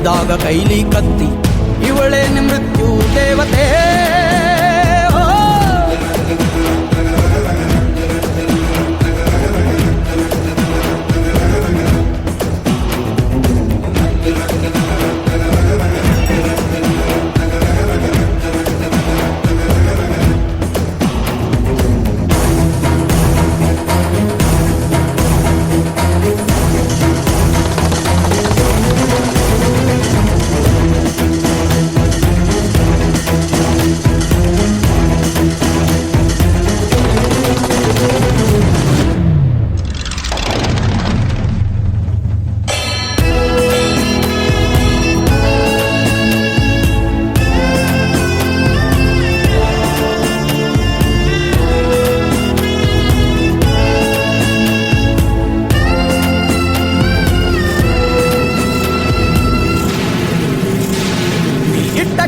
ಹಿಡಿದಾಗ ಕೈಲಿ ಕತ್ತಿ ಇವಳೇನೆ ಮೃತ್ಯು ದೇವತೆ.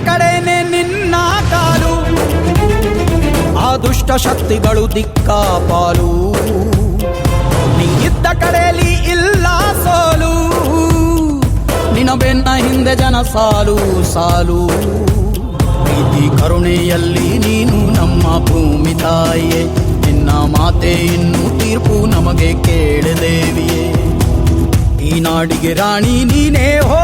ಕಡೆನೆ ನಿನ್ನ ಕಾಲು ಆ ದುಷ್ಟ ಶಕ್ತಿಗಳು ದಿಕ್ಕಾಪಾಲು. ನೀ ಇದ್ದ ಕಡೆಯಲ್ಲಿ ಇಲ್ಲ ಸೋಲು, ನಿನ್ನ ಬೆನ್ನ ಹಿಂದೆ ಜನ ಸಾಲು ಸಾಲು. ಪ್ರೀತಿ ಕರುಣೆಯಲ್ಲಿ ನೀನು ನಮ್ಮ ಭೂಮಿ ತಾಯಿಯೇ, ನಿನ್ನ ಮಾತೆ ಇನ್ನು ತೀರ್ಪು ನಮಗೆ ಕೇಳದೇವಿಯೇ. ಈ ನಾಡಿಗೆ ರಾಣಿ ನೀನೇ ಹೋ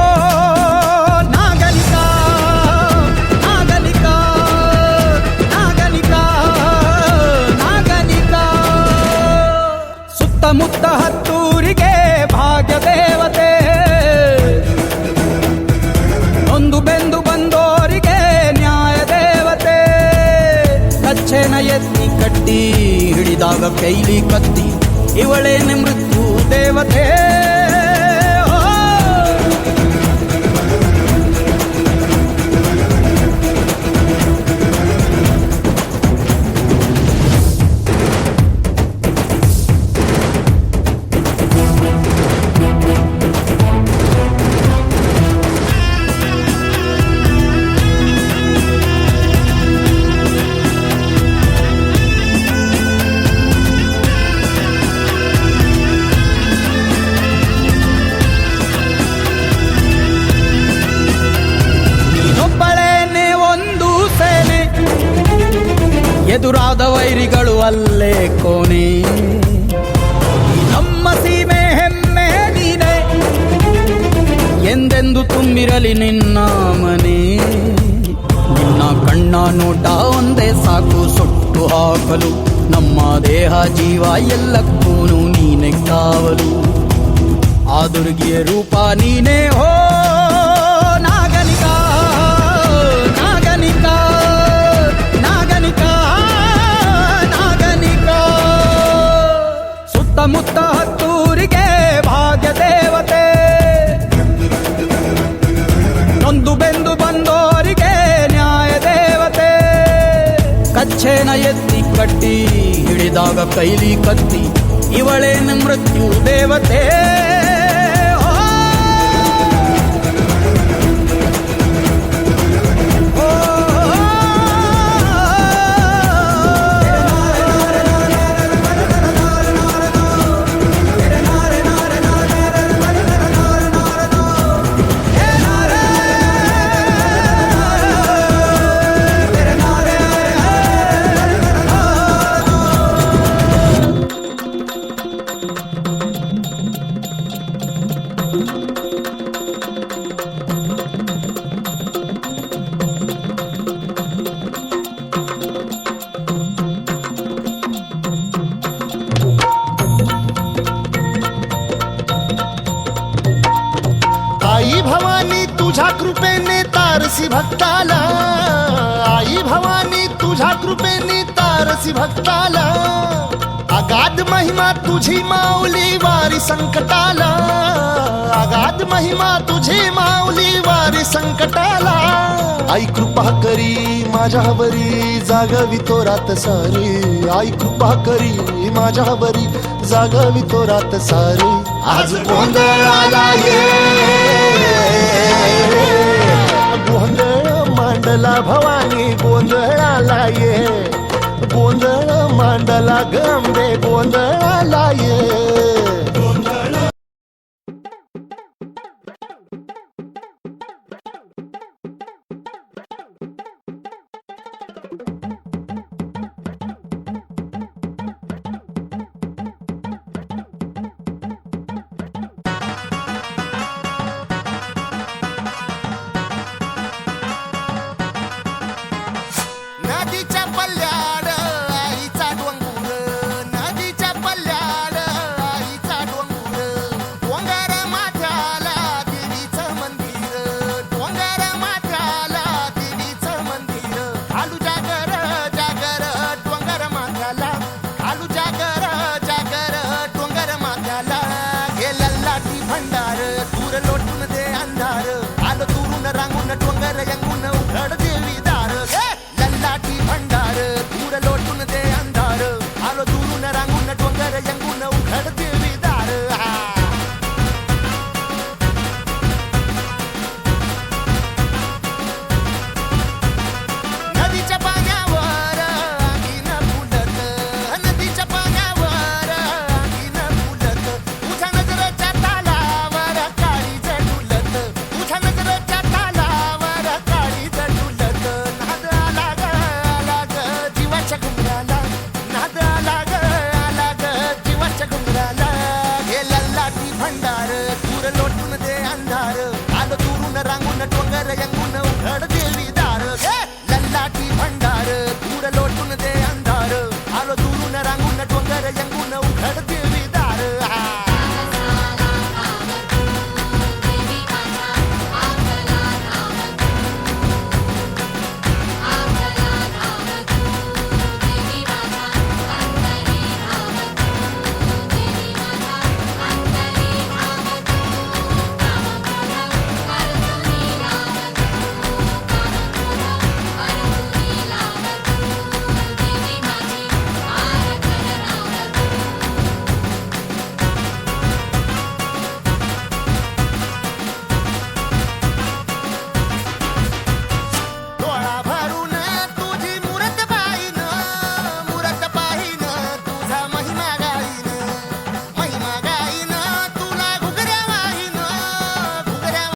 ಮುತ್ತ ಹತ್ತೂರಿಗೆ ಭಾಗ್ಯ ದೇವತೆ. ಒಂದು ಬೆಂದು ಬಂದೋರಿಗೆ ನ್ಯಾಯ ದೇವತೆ. ಕಚ್ಚೆನ ಎತ್ತಿ ಕಟ್ಟಿ ಹಿಡಿದಾಗ ಕೈಲಿ ಕತ್ತಿ ಇವಳೇನೆ ಮೃತ್ಯು ದೇವತೆ. ಎದುರಾದ ವೈರಿಗಳು ಅಲ್ಲೇ ಕೋಣೆ. ನಮ್ಮ ಸೀಮೆ ಹೆಮ್ಮೆ ನೀನೆ, ಎಂದೆಂದು ತುಂಬಿರಲಿ ನಿನ್ನ ಮನೆ. ನಿನ್ನ ಕಣ್ಣ ನೋಟ ಒಂದೇ ಸಾಕು ಸುಟ್ಟು ಹಾಕಲು, ನಮ್ಮ ದೇಹ ಜೀವ ಎಲ್ಲಕ್ಕೂ ನೀನೆ ಕಾವಲು. ಆ ದುರ್ಗಿಯ ರೂಪ ನೀನೇ ಹೋ ನಾಗನಿಕ ನಾಗನಿಕ ಮುತ್ತ ಹತ್ತೂರಿಗೆ ಭಾಗ್ಯ ದೇವತೆ. ನೊಂದು ಬೆಂದು ಬಂದೋರಿಗೆ ನ್ಯಾಯ ದೇವತೆ. ಕಚ್ಚೆನ ಎತ್ತಿ ಕಟ್ಟಿ ಹಿಡಿದಾಗ ಕೈಲಿ ಕತ್ತಿ ಇವಳೇನು ಮೃತ್ಯು ದೇವತೆ. आई भवानी तुझ्या कृपेने तारसी भक्ताला. आई भवानी तुझ्या कृपेने तारसी भक्ताला. अगाध महिमा तुझी माऊली वारी संकटाला. अगाध महिमा तुझी माऊली वारी संकटाला. आई कृपा करी माझ्यावरी जागवी तो रात सारी. आई कृपा करी माझ्यावरी जागवी तो रात सारी. आज गोंधळाला ये गोंधळ मांडला भवानी गोंधळाला ये. गोंधळ मांडला गंबे गोंधळाला ये.